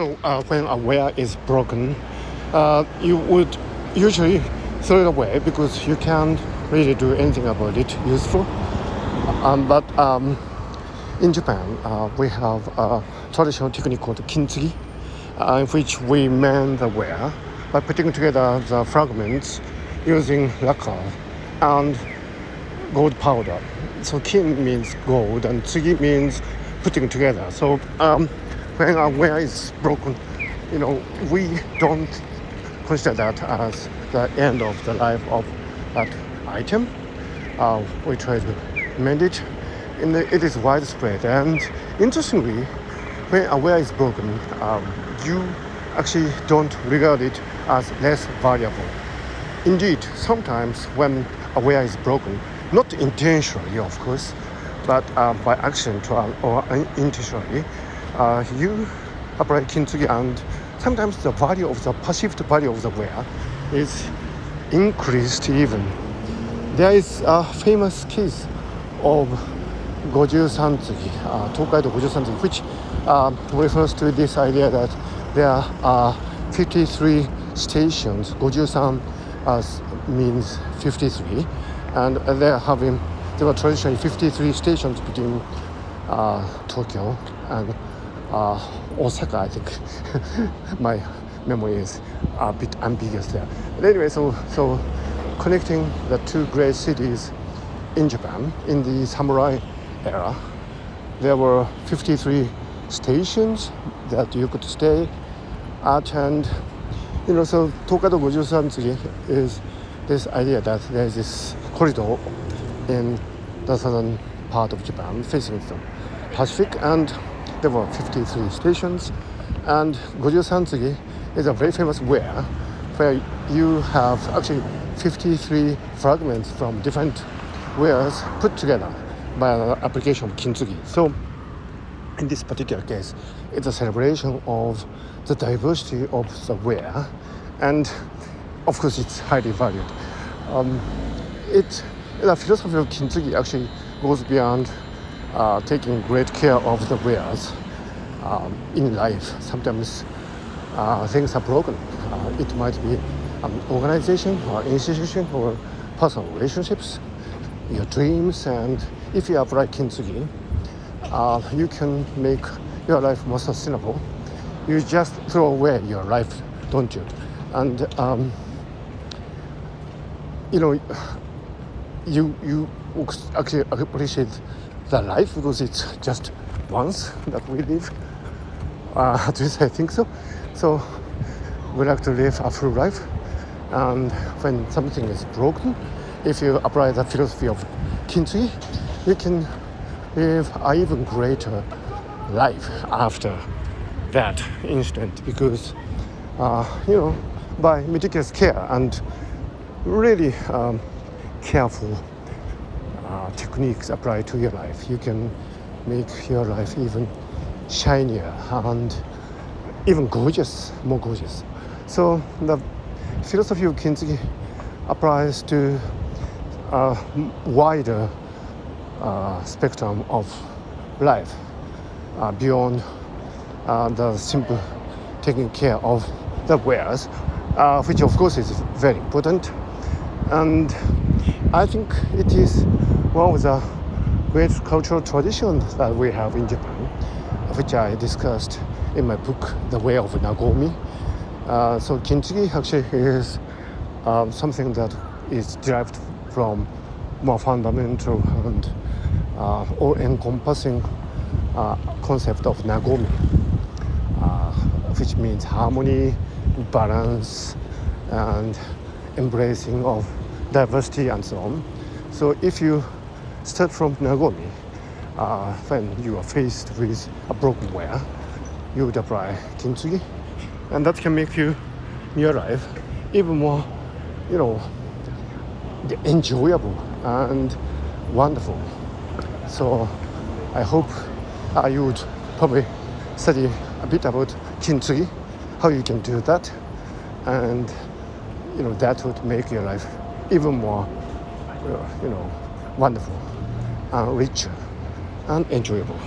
When a wear is broken, you would usually throw it away because you can't really do anything about it useful. But in Japan, we have a traditional technique called kintsugi, in which we mend the wear by putting together the fragments using lacquer and gold powder. So kin means gold and tsugi means putting together. So when a wear is broken, we don't consider that as the end of the life of that item. We try to mend it. It is widespread, and interestingly, when a wear is broken, you actually don't regard it as less valuable. Indeed, sometimes when a wear is broken, not intentionally, of course, but by accident or unintentionally, you apply kintsugi, and sometimes the perceived value of the wear is increased even. There is a famous case of Goju-san tsugi, Tokaido Goju-san tsugi, which refers to this idea that there are 53 stations. Goju-san means 53, and there were traditionally 53 stations between Tokyo and Osaka, I think. My memory is a bit ambiguous there. But anyway, so connecting the two great cities in Japan in the samurai era, there were 53 stations that you could stay at, and so Tokaido Goju-san tsugi is this idea that there is this corridor in the southern part of Japan facing the Pacific, and there were 53 stations, and Goju-san tsugi is a very famous wear where you have actually 53 fragments from different wares put together by an application of kintsugi. So in this particular case, it's a celebration of the diversity of the wear, and of course it's highly valued. The philosophy of kintsugi actually goes beyond taking great care of the wares in life. Sometimes things are broken. It might be an organization or institution or personal relationships, your dreams, and if you apply kintsugi, you can make your life more sustainable. You just throw away your life, don't you? And you actually appreciate the life because it's just once that we live. At least I think so. So we like to live a full life, and when something is broken, if you apply the philosophy of kintsugi, you can live an even greater life after that incident, because by meticulous care and really careful techniques applied to your life, you can make your life even shinier and even more gorgeous. So the philosophy of kintsugi applies to a wider spectrum of life beyond the simple taking care of the wares, which of course is very important. And I think it is one of the great cultural traditions that we have in Japan, which I discussed in my book, The Way of Nagomi. So kintsugi actually is something that is derived from more fundamental and all-encompassing concept of Nagomi, which means harmony, balance, and embracing of diversity and so on. So if you start from Nagomi, when you are faced with a broken wear, you would apply kintsugi, and that can make your life even more, enjoyable and wonderful. So I hope you would probably study a bit about kintsugi, how you can do that, and that would make your life even more wonderful and richer and enjoyable.